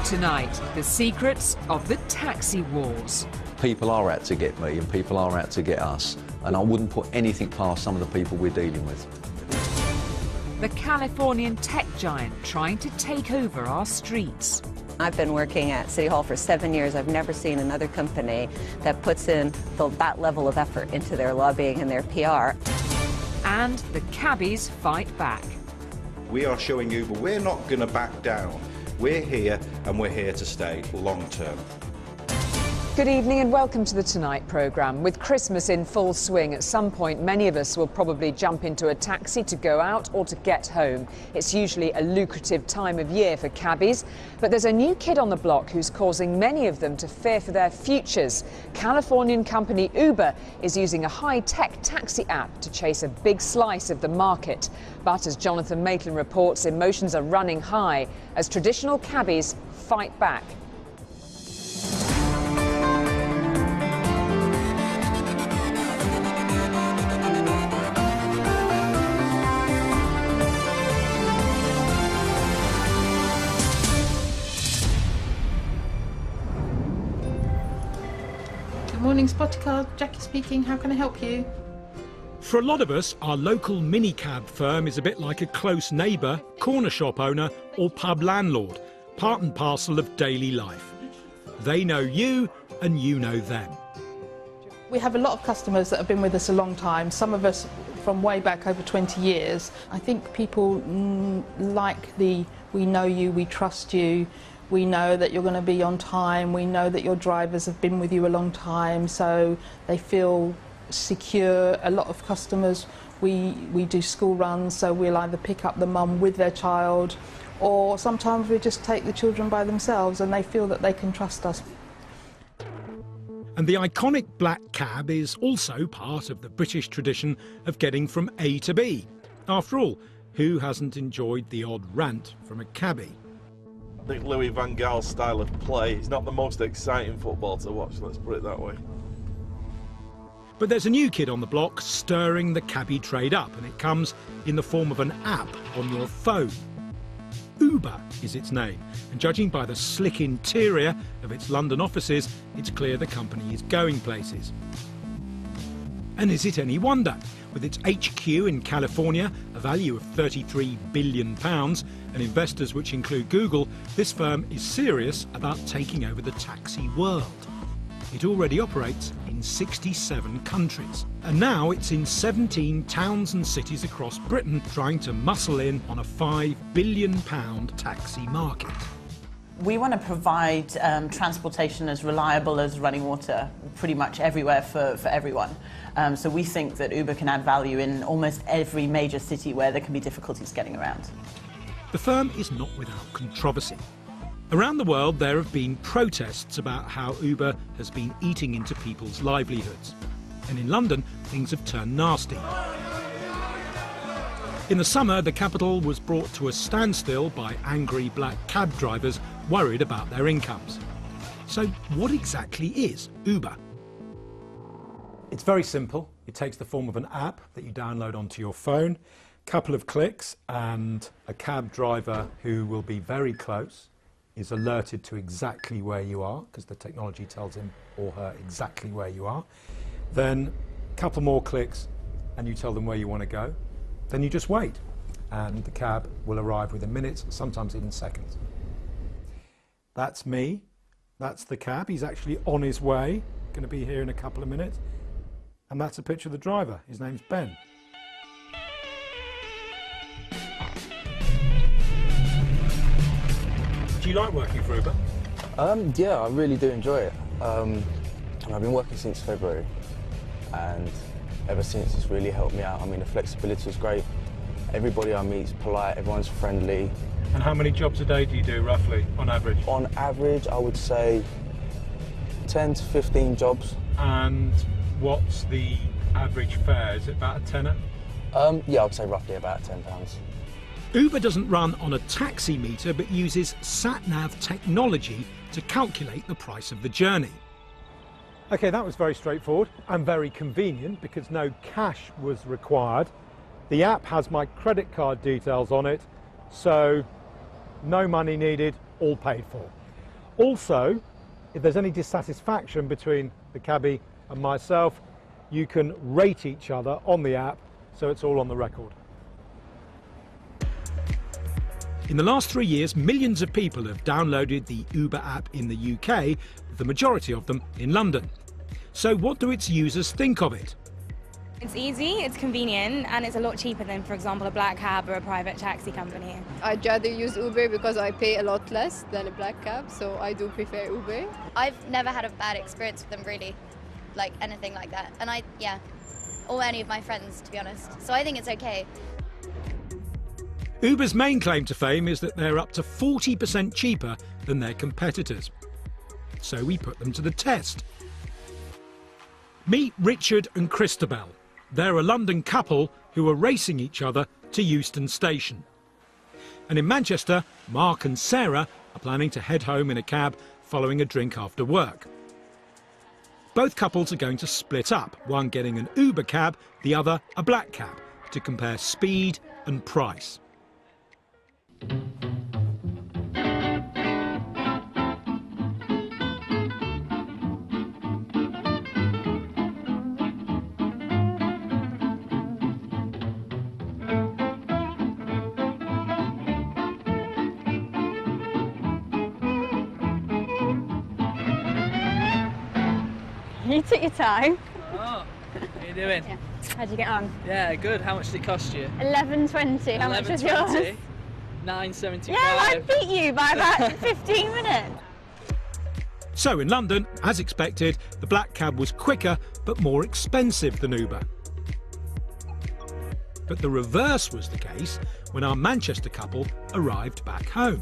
Tonight, the secrets of the taxi wars. People are out to get me and people are out to get us, and I wouldn't put anything past some of the people we're dealing with. The Californian tech giant trying to take over our streets. I've been working at City Hall for 7 years. I've never seen another company that puts in that level of effort into their lobbying and their PR. And the cabbies fight back. We are showing Uber we're not going to back down. We're here and we're here to stay long term. Good evening and welcome to the Tonight programme. With Christmas in full swing, at some point many of us will probably jump into a taxi to go out or to get home. It's usually a lucrative time of year for cabbies, but there's a new kid on the block who's causing many of them to fear for their futures. Californian company Uber is using a high-tech taxi app to chase a big slice of the market. But as Jonathan Maitland reports, emotions are running high as traditional cabbies fight back. Good morning, Spottycar. Jackie speaking. How can I help you? For a lot of us, our local minicab firm is a bit like a close neighbour, corner shop owner or pub landlord, part and parcel of daily life. They know you and you know them. We have a lot of customers that have been with us a long time, some of us from way back over 20 years. I think people like the we know you, we trust you, we know that you're going to be on time, we know that your drivers have been with you a long time, so they feel secure. A lot of customers, we do school runs, so we'll either pick up the mum with their child, or sometimes we just take the children by themselves and they feel that they can trust us. And the iconic black cab is also part of the British tradition of getting from A to B. After all, who hasn't enjoyed the odd rant from a cabbie? I think Louis van Gaal's style of play is not the most exciting football to watch, let's put it that way. But there's a new kid on the block stirring the cabbie trade up, and it comes in the form of an app on your phone. Uber is its name, and judging by the slick interior of its London offices, it's clear the company is going places. And is it any wonder? With its HQ in California, a value of £33 billion, and investors which include Google, this firm is serious about taking over the taxi world. It already operates in 67 countries. And now it's in 17 towns and cities across Britain, trying to muscle in on a £5 billion taxi market. We want to provide transportation as reliable as running water pretty much everywhere for everyone. So we think that Uber can add value in almost every major city where there can be difficulties getting around. The firm is not without controversy. Around the world there have been protests about how Uber has been eating into people's livelihoods. And in London, things have turned nasty. In the summer, the capital was brought to a standstill by angry black cab drivers worried about their incomes. So what exactly is Uber? It's very simple. It takes the form of an app that you download onto your phone, couple of clicks, and a cab driver who will be very close is alerted to exactly where you are, because the technology tells him or her exactly where you are. Then a couple more clicks and you tell them where you want to go. Then you just wait and the cab will arrive within minutes, sometimes even seconds. That's me. That's the cab. He's actually on his way, going to be here in a couple of minutes. And that's a picture of the driver. His name's Ben. Do you like working for Uber? Yeah, I really do enjoy it. And I've been working since February, and ever since it's really helped me out. I mean, the flexibility is great. Everybody I meet is polite, everyone's friendly. And how many jobs a day do you do, roughly, on average? On average, I would say 10 to 15 jobs. And what's the average fare? Is it about a tenner? Yeah, I would say roughly about £10. Uber doesn't run on a taxi meter, but uses sat-nav technology to calculate the price of the journey. OK, that was very straightforward and very convenient because no cash was required. The app has my credit card details on it, so no money needed, all paid for. Also, if there's any dissatisfaction between the cabbie and myself, you can rate each other on the app, so it's all on the record. In the last 3 years, millions of people have downloaded the Uber app in the UK, the majority of them in London. So what do its users think of it? It's easy, it's convenient, and it's a lot cheaper than, for example, a black cab or a private taxi company. I'd rather use Uber because I pay a lot less than a black cab, so I do prefer Uber. I've never had a bad experience with them, really, like anything like that. And or any of my friends, to be honest. So I think it's okay. Uber's main claim to fame is that they're up to 40% cheaper than their competitors. So we put them to the test. Meet Richard and Christabel. They're a London couple who are racing each other to Euston Station. And in Manchester, Mark and Sarah are planning to head home in a cab following a drink after work. Both couples are going to split up, one getting an Uber cab, the other a black cab, to compare speed and price. You took your time. Oh, how you doing? Yeah. How'd you get on? Yeah, good. How much did it cost you? £11.20. How much was yours? £9.75. Yeah, I beat you by about 15 minutes. So in London, as expected, the black cab was quicker but more expensive than Uber. But the reverse was the case when our Manchester couple arrived back home.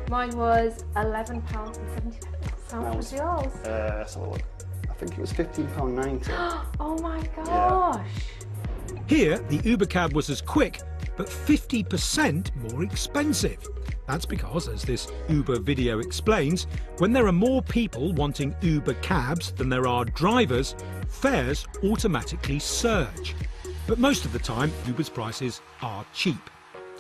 Mine was £11.70. How much was yours? Let's have a look. I think it was £15.90. Oh my gosh! Yeah. Here, the Uber cab was as quick, but 50% more expensive. That's because, as this Uber video explains, when there are more people wanting Uber cabs than there are drivers, fares automatically surge. But most of the time, Uber's prices are cheap.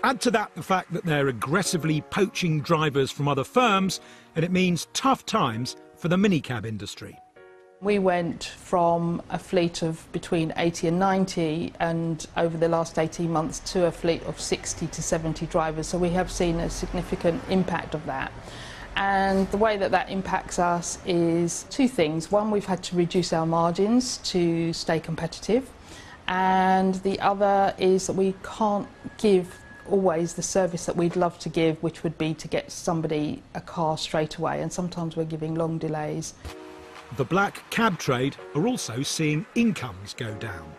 Add to that the fact that they're aggressively poaching drivers from other firms, and it means tough times for the minicab industry. We went from a fleet of between 80 and 90 and over the last 18 months to a fleet of 60 to 70 drivers, so we have seen a significant impact of that. And the way that that impacts us is two things. One, we've had to reduce our margins to stay competitive, and the other is that we can't give always the service that we'd love to give, which would be to get somebody a car straight away, and sometimes we're giving long delays. The black cab trade are also seeing incomes go down.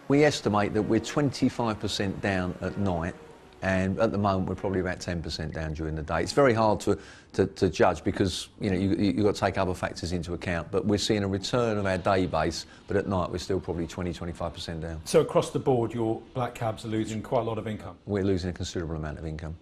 We estimate that we're 25% down at night, and at the moment we're probably about 10% down during the day. It's very hard to judge because you've got to take other factors into account, but we're seeing a return of our day base, but at night we're still probably 20–25% down. So across the board, your black cabs are losing quite a lot of income? We're losing a considerable amount of income.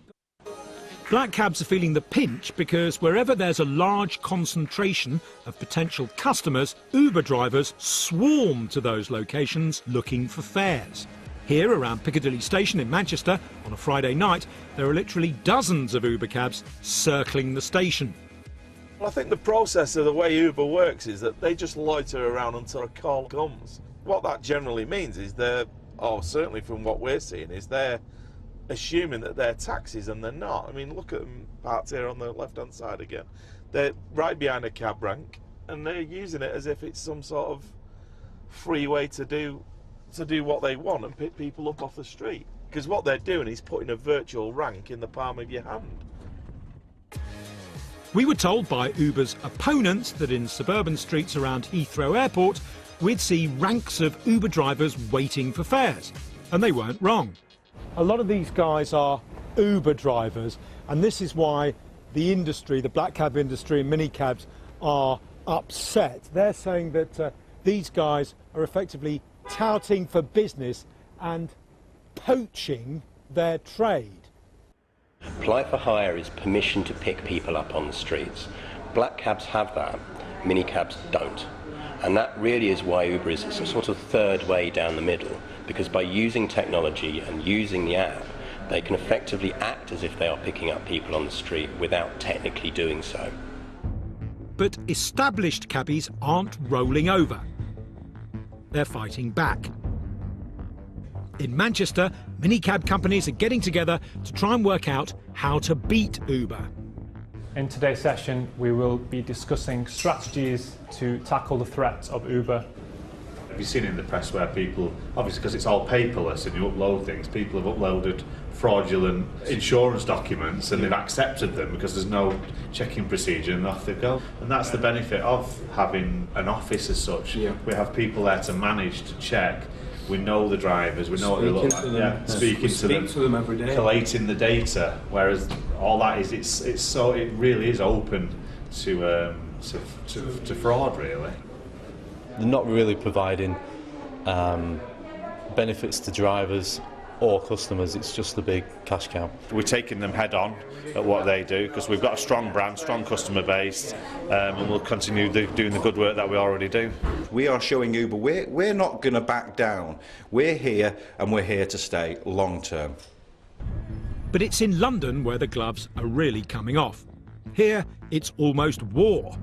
Black cabs are feeling the pinch because wherever there's a large concentration of potential customers, Uber drivers swarm to those locations looking for fares. Here around Piccadilly Station in Manchester on a Friday night, there are literally dozens of Uber cabs circling the station. Well, I think the process of the way Uber works is that they just loiter around until a call comes. What that generally means is certainly from what we're seeing, is they're assuming that they're taxis, and they're not. I mean, look at them parked here on the left-hand side again. They're right behind a cab rank, and they're using it as if it's some sort of free way to do what they want and pick people up off the street. Because what they're doing is putting a virtual rank in the palm of your hand. We were told by Uber's opponents that in suburban streets around Heathrow Airport, we'd see ranks of Uber drivers waiting for fares. And they weren't wrong. A lot of these guys are Uber drivers, and this is why the industry, the black cab industry and minicabs, are upset. They're saying that these guys are effectively touting for business and poaching their trade. Apply for hire is permission to pick people up on the streets. Black cabs have that, minicabs don't. And that really is why Uber is a sort of third way down the middle, because by using technology and using the app, They can effectively act as if they are picking up people on the street without technically doing so. But established cabbies aren't rolling over. They're fighting back. In Manchester, minicab companies are getting together to try and work out how to beat Uber. In today's session, we will be discussing strategies to tackle the threat of Uber. Have you seen it in the press where people, obviously because it's all paperless and you upload things, people have uploaded fraudulent insurance documents and they've accepted them because there's no checking procedure and off they go. And that's the benefit of having an office as such. Yeah. We have people there to manage, to check. We know the drivers, we know what they look like. Yeah, speaking to them every day, collating the data. Whereas all that is, it really is open to fraud, really. They're not really providing benefits to drivers or customers. It's just a big cash cow. We're taking them head on at what they do because we've got a strong brand, strong customer base, and we'll continue doing the good work that we already do. We are showing Uber we're not going to back down. We're here and we're here to stay long term. But it's in London where the gloves are really coming off. Here, it's almost war.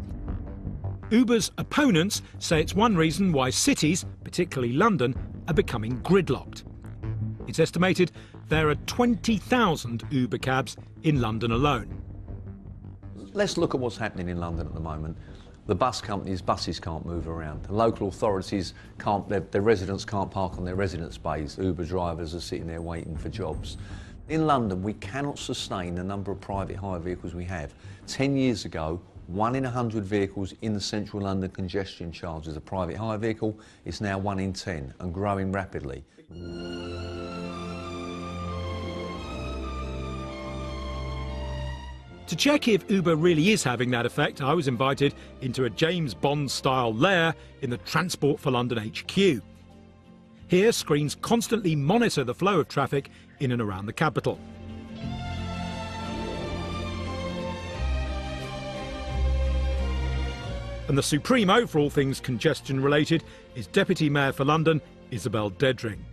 Uber's opponents say it's one reason why cities, particularly London, are becoming gridlocked. It's estimated there are 20,000 Uber cabs in London alone. Let's look at what's happening in London at the moment. The bus companies, buses can't move around. The local authorities can't, their residents can't park on their residence bays. Uber drivers are sitting there waiting for jobs. In London, we cannot sustain the number of private hire vehicles we have. 10 years ago, 1 in 100 vehicles in the central London congestion charge as a private hire vehicle. It's now 1 in 10 and growing rapidly. To check if Uber really is having that effect, I was invited into a James Bond-style lair in the Transport for London HQ. Here, screens constantly monitor the flow of traffic in and around the capital. And the supremo for all things congestion-related is Deputy Mayor for London, Isabel Dedring.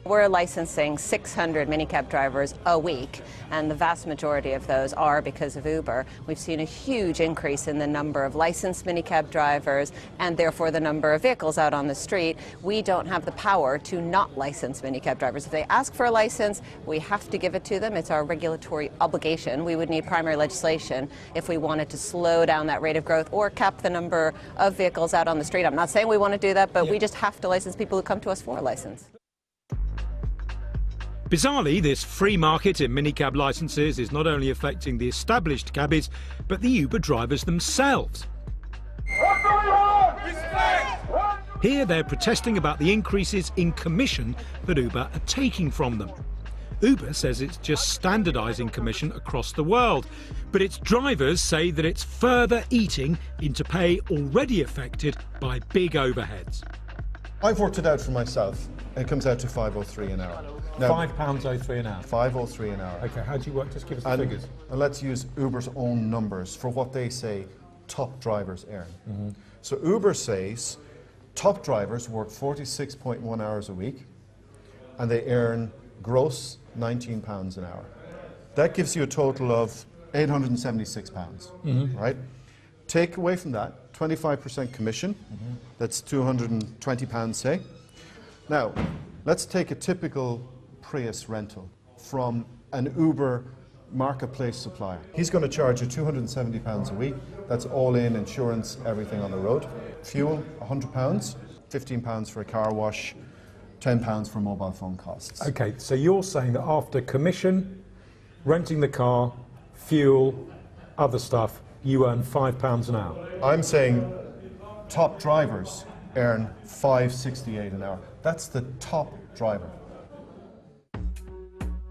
We're licensing 600 minicab drivers a week, and the vast majority of those are because of Uber. We've seen a huge increase in the number of licensed minicab drivers and therefore the number of vehicles out on the street. We don't have the power to not license minicab drivers. If they ask for a license, we have to give it to them. It's our regulatory obligation. We would need primary legislation if we wanted to slow down that rate of growth or cap the number of vehicles out on the street. I'm not saying we want to do that, but we just have to license people who come to us for a license. Bizarrely, this free market in minicab licences is not only affecting the established cabbies, but the Uber drivers themselves. Here they're protesting about the increases in commission that Uber are taking from them. Uber says it's just standardising commission across the world, but its drivers say that it's further eating into pay already affected by big overheads. I've worked it out for myself. It comes out to £5.03 an hour. Now, £5.03 an hour? £5.03 an hour. OK, how do you work? Just give us the figures. And let's use Uber's own numbers for what they say top drivers earn. Mm-hmm. So Uber says top drivers work 46.1 hours a week and they earn gross £19 an hour. That gives you a total of £876, mm-hmm. right? Take away from that 25% commission, mm-hmm. that's £220, say. Now, let's take a typical Prius rental from an Uber marketplace supplier. He's going to charge you £270 a week. That's all in, insurance, everything on the road. Fuel, £100, £15 for a car wash, £10 for mobile phone costs. OK, so you're saying that after commission, renting the car, fuel, other stuff, you earn £5 an hour? I'm saying top drivers earn $5.68 an hour. That's the top driver.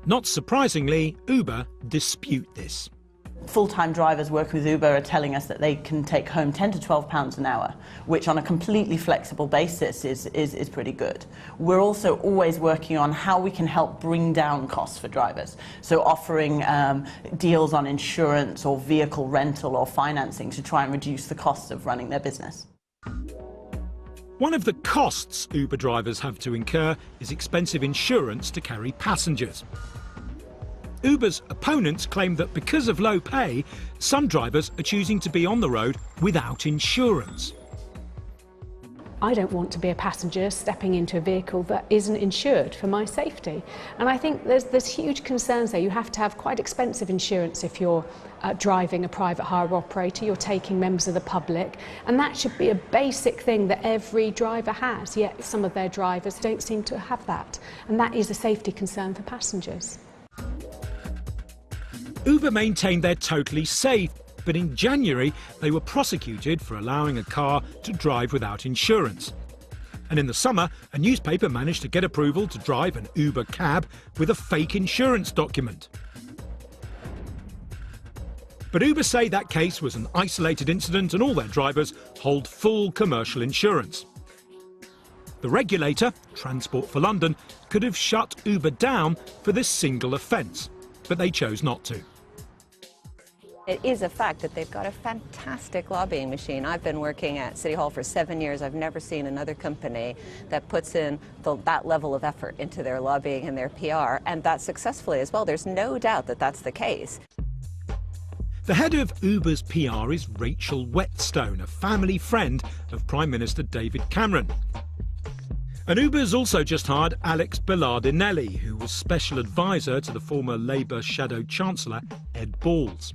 Not surprisingly, Uber dispute this. Full-time drivers working with Uber are telling us that they can take home £10 to £12 an hour, which on a completely flexible basis is pretty good. We're also always working on how we can help bring down costs for drivers. So offering deals on insurance or vehicle rental or financing to try and reduce the costs of running their business. One of the costs Uber drivers have to incur is expensive insurance to carry passengers. Uber's opponents claim that because of low pay, some drivers are choosing to be on the road without insurance. I don't want to be a passenger stepping into a vehicle that isn't insured for my safety. And I think there's huge concerns there. You have to have quite expensive insurance if you're driving a private hire operator, you're taking members of the public, and that should be a basic thing that every driver has, yet some of their drivers don't seem to have that. And that is a safety concern for passengers. Uber maintained they're totally safe, but in January they were prosecuted for allowing a car to drive without insurance. And in the summer, a newspaper managed to get approval to drive an Uber cab with a fake insurance document. But Uber say that case was an isolated incident and all their drivers hold full commercial insurance. The regulator, Transport for London, could have shut Uber down for this single offence, but they chose not to. It is a fact that they've got a fantastic lobbying machine. I've been working at City Hall for 7 years. I've never seen another company that puts in that level of effort into their lobbying and their PR, and that successfully as well. There's no doubt that that's the case. The head of Uber's PR is Rachel Whetstone, a family friend of Prime Minister David Cameron. And Uber's also just hired Alex Bellardinelli, who was special advisor to the former Labour Shadow Chancellor Ed Balls.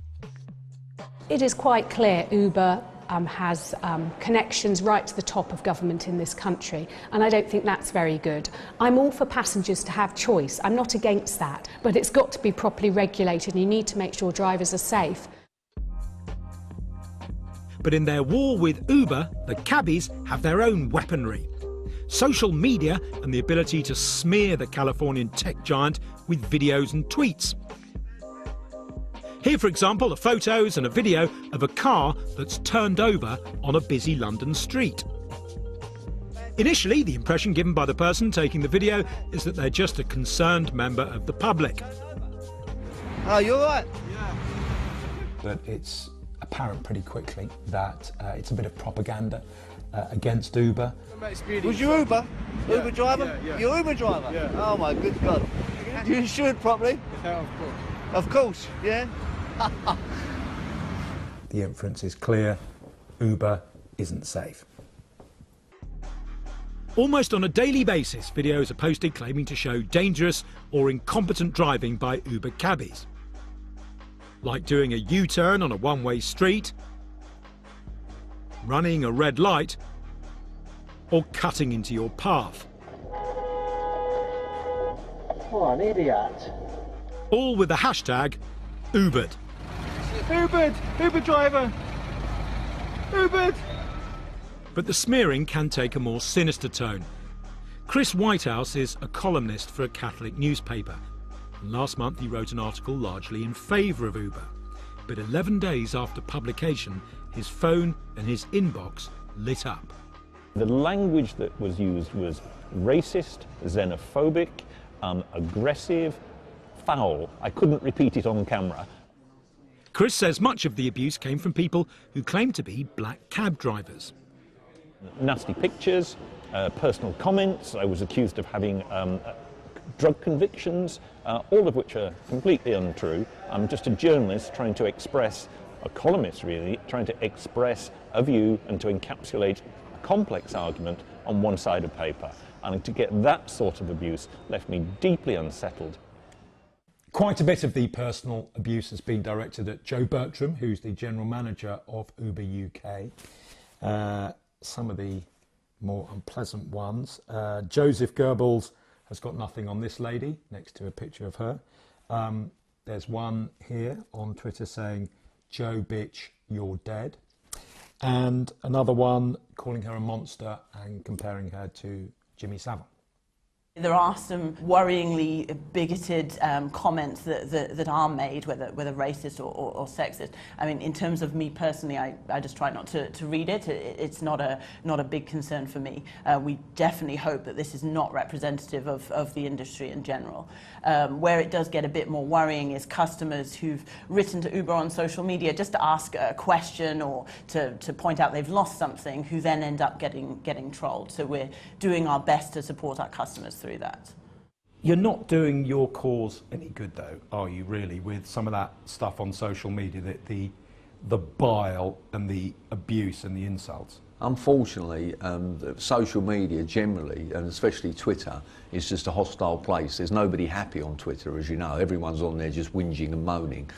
It is quite clear Uber has connections right to the top of government in this country, and I don't think that's very good. I'm all for passengers to have choice. I'm not against that, but it's got to be properly regulated and you need to make sure drivers are safe. But in their war with Uber, the cabbies have their own weaponry. Social media and the ability to smear the Californian tech giant with videos and tweets. Here, for example, are photos and a video of a car that's turned over on a busy London street. Initially, the impression given by the person taking the video is that they're just a concerned member of the public. Oh, you all right? Yeah. But it's apparent pretty quickly that it's a bit of propaganda against Uber. Was you Uber? Yeah. Uber driver? Yeah. You're Uber driver? Yeah. Oh my good God. You insured properly? Yeah, of course. Of course, yeah. The inference is clear, Uber isn't safe. Almost on a daily basis, videos are posted claiming to show dangerous or incompetent driving by Uber cabbies. Like doing a U-turn on a one-way street, running a red light, or cutting into your path. What an idiot. All with the hashtag Ubered. Ubered! Uber driver! Ubered! But the smearing can take a more sinister tone. Chris Whitehouse is a columnist for a Catholic newspaper. And last month he wrote an article largely in favour of Uber. But 11 days after publication, his phone and his inbox lit up. The language that was used was racist, xenophobic, aggressive, foul. I couldn't repeat it on camera. Chris says much of the abuse came from people who claim to be black cab drivers. Nasty pictures, personal comments. I was accused of having drug convictions, all of which are completely untrue. I'm just a journalist trying to express, a columnist really, trying to express a view and to encapsulate a complex argument on one side of paper. And to get that sort of abuse left me deeply unsettled. Quite a bit of the personal abuse has been directed at Joe Bertram, who's the general manager of Uber UK. Some of the more unpleasant ones. Joseph Goebbels has got nothing on this lady, next to a picture of her. There's one here on Twitter saying, "Joe bitch, you're dead." And another one calling her a monster and comparing her to Jimmy Savile. There are some worryingly bigoted comments that are made, whether racist or sexist. I mean, in terms of me personally, I just try not to read it. It's not a big concern for me. We definitely hope that this is not representative of the industry in general. Where it does get a bit more worrying is customers who've written to Uber on social media just to ask a question or to point out they've lost something, who then end up getting trolled. So we're doing our best to support our customers through that. You're not doing your cause any good, though, are you, really, with some of that stuff on social media, the bile and the abuse and the insults? Unfortunately, social media generally, and especially Twitter, is just a hostile place. There's nobody happy on Twitter, as you know. Everyone's on there just whinging and moaning.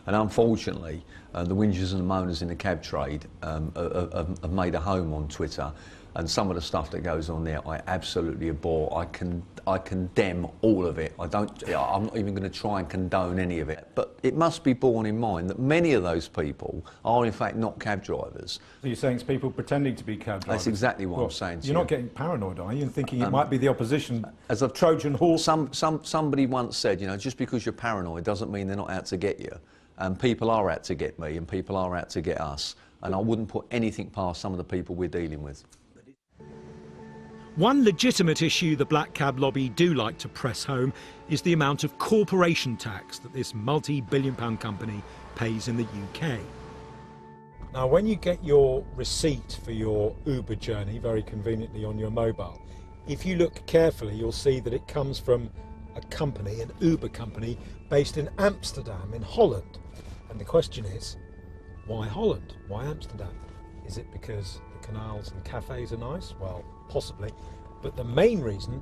And unfortunately, the whingers and the moaners in the cab trade have made a home on Twitter. And some of the stuff that goes on there, I absolutely abhor. I condemn all of it. I'm not even going to try and condone any of it. But it must be borne in mind that many of those people are in fact not cab drivers. So you're saying it's people pretending to be cab drivers? That's exactly what I'm saying to you. You're not getting paranoid, are you, and thinking it might be the opposition as a Trojan horse? Somebody once said, you know, just because you're paranoid doesn't mean they're not out to get you. And people are out to get me, and people are out to get us. And I wouldn't put anything past some of the people we're dealing with. One legitimate issue the black cab lobby do like to press home is the amount of corporation tax that this multi-billion-pound company pays in the UK. Now, when you get your receipt for your Uber journey very conveniently on your mobile, if you look carefully, you'll see that it comes from a company, an Uber company, based in Amsterdam, in Holland. And the question is, why Holland? Why Amsterdam? Is it because the canals and cafes are nice? Well, possibly. But the main reason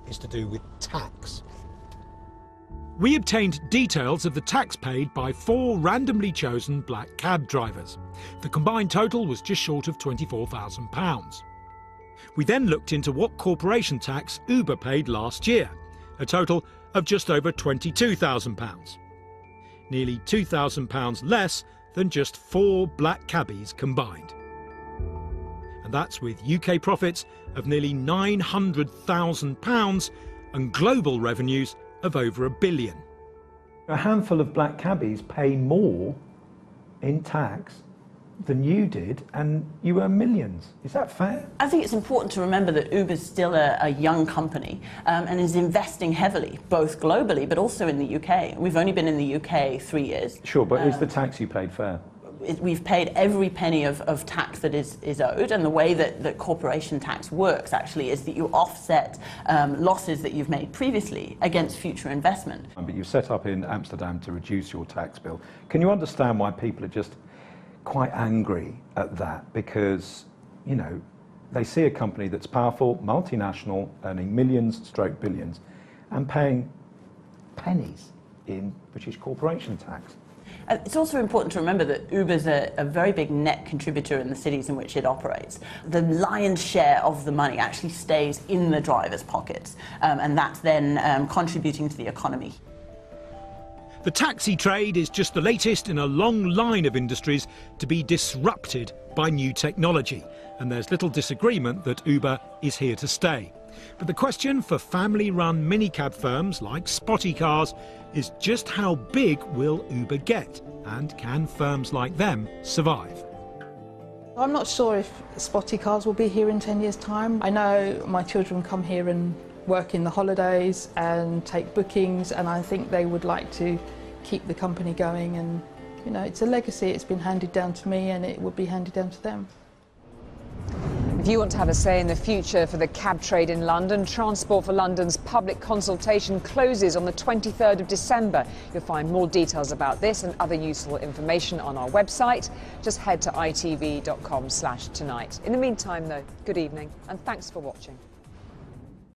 is to do with tax. We obtained details of the tax paid by 4 randomly chosen black cab drivers. The combined total was just short of £24,000. We then looked into what corporation tax Uber paid last year, a total of just over £22,000. Nearly £2,000 less than just 4 black cabbies combined. And that's with UK profits of nearly £900,000 and global revenues of over £1 billion. A handful of black cabbies pay more in tax than you did, and you earn millions. Is that fair? I think it's important to remember that Uber's still a young company and is investing heavily, both globally but also in the UK. We've only been in the UK 3 years. Sure, but is the tax you paid fair? We've paid every penny of tax that is owed, and the way that corporation tax works actually is that you offset losses that you've made previously against future investment. But you've set up in Amsterdam to reduce your tax bill. Can you understand why people are just quite angry at that? Because, you know, they see a company that's powerful, multinational, earning millions stroke billions, and paying pennies in British corporation tax. It's also important to remember that Uber's a very big net contributor in the cities in which it operates. The lion's share of the money actually stays in the drivers' pockets, and that's then contributing to the economy. The taxi trade is just the latest in a long line of industries to be disrupted by new technology, and there's little disagreement that Uber is here to stay. But the question for family-run minicab firms like Spotty Cars is just how big will Uber get, and can firms like them survive? I'm not sure if Spotty Cars will be here in 10 years' time. I know my children come here and work in the holidays and take bookings, and I think they would like to keep the company going, and you know, it's a legacy. It's been handed down to me, and it would be handed down to them. If you want to have a say in the future for the cab trade in London, Transport for London's public consultation closes on the 23rd of December. You'll find more details about this and other useful information on our website. Just head to itv.com/tonight. In the meantime, though, good evening and thanks for watching.